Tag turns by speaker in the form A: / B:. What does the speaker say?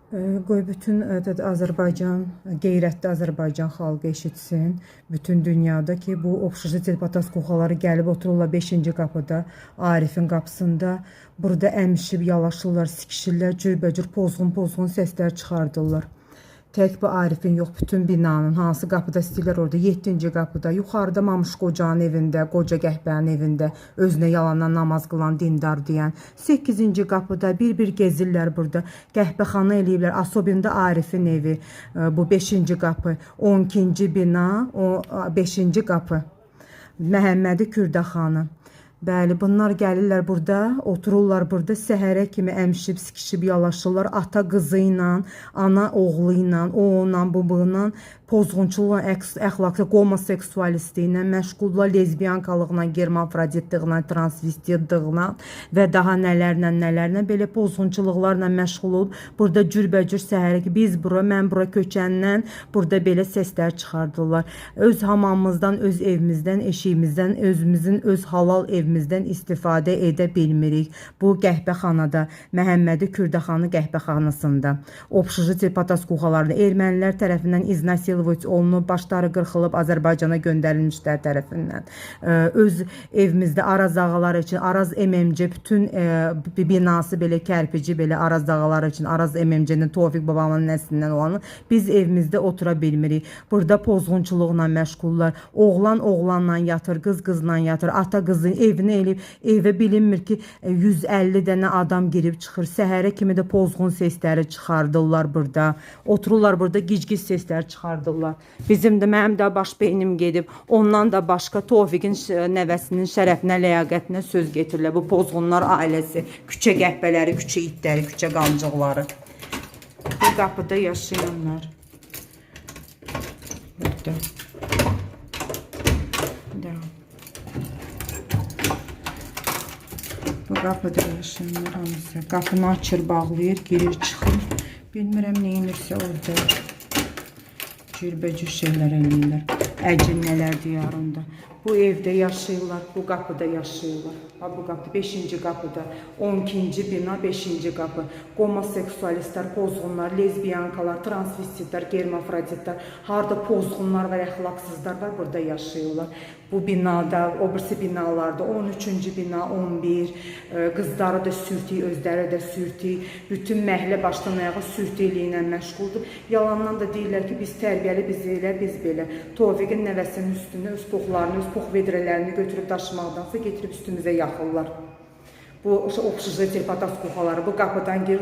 A: Qoy bütün Azərbaycan, qeyrətli Azərbaycan xalqı eşitsin, bütün dünyada ki, bu obşucu telpataskoxaları gəlib otururlar 5-ci qapıda, Arifin qapısında. Burada əmişib, yalaşırlar, sikişirlər, cürbəcür pozğun səslər çıxardırlar. Tək bu Arifin yox, bütün binanın hansı qapıda istəyirlər orada, 7-ci qapıda, yuxarıda Mamış qocanın evində, qoca qəhbənin evində, özünə yalandan namaz qılan dindar deyən, 8-ci qapıda bir gezirlər burada, qəhbəxana eləyiblər, Asobində Arifin evi, bu 5-ci qapı, 12-ci bina, 5-ci qapı, Məhəmmədi Kürdaxanı. Bəli, bunlar gəlirlər burada, otururlar burada, səhərə kimi əmişib, sikişib, yalaşırlar, ata qızı ilə, ana oğlu ilə, o ilə, bu ilə, pozğunçuluğla, əxlaqlı, homoseksualistliyi ilə məşğuldurlar, lezbiyankalıqla, germafroditliqla, transvestitliqla və daha nələrlə, belə pozğunçuluqlarla məşğul olub, burada cürbəcür səhərə ki, biz bura, mən bura köçəndən, burada belə səslər çıxardırlar. Öz hamamımızdan, öz evimizdən, eşiyimizdən, özümüzün öz halal evimizdən istifadə edə bilmirik. Bu qəhbəxanada, Məhəmmədi Kürdaxanı qəhbəxanasında, obşucu telpataskoxalarda ermənilər tərəfindən iznasilovать olunub, başları qırxılıb Azərbaycana göndərilmişlər tərəfindən. Öz evimizdə Araz ağaları üçün, Araz MMC bütün binası belə kərpici, belə Araz ağaları üçün, Araz MMC-nin Tofiq babamın nəslindən olanı biz evimizdə otura bilmirik. Burada pozğunçuluqla məşğullar, oğlan oğlanla yatır, qız qızla yatır, ata qızın evini eləyib, evə bilinmir ki, 150 dənə adam girib çıxır, səhərə kimi də pozğun səsləri çıxardırlar burada, otururlar burada, gic-gic səslər çıxardırlar. Bizim də, mənim də baş beynim gedib, ondan da başqa Tofiqin nəvəsinin şərəfinə, ləyaqətinə söz getirirlər. Bu pozğunlar ailəsi, küçə qəhbələri, küçə itləri, küçə qancıqları. Bu qapıda yaşayanlar. Burada. Bu qapıda yaşayanlar hamısı. Qapını açır, bağlayır, girir, çıxır. Bilmirəm neyinirsə orada. Cürbəcür şeylər eləyirlər. Əcinnələr diyarında. Bu evdə yaşayırlar, bu qapıda yaşayırlar. Bu qapı 5-ci qapıda, 12-ci bina 5-ci qapı. Homoseksualistlər, pozğunlar, lezbiyankalar, transvestitlər, germafroditlər, harda pozğunlar və əxlaqsızlar var, burada yaşayırlar. Bu binada, o birisi binalarda 13-cü bina, 11, qızları da sürtük, özləri də sürtük, bütün məhlə başdan ayağa sürtüklüyü ilə məşğuldur. Yalandan da deyirlər ki, biz tərbiyəli, biz elə, biz belə. Tofiqin nəvəsinin üstünə öz poxlarını, öz pox vedrələrini götürüb daşımaqdansa getirib üstümüzə yaxırlar. Bu obşucu telpataskoxaları bu qapıdan girir.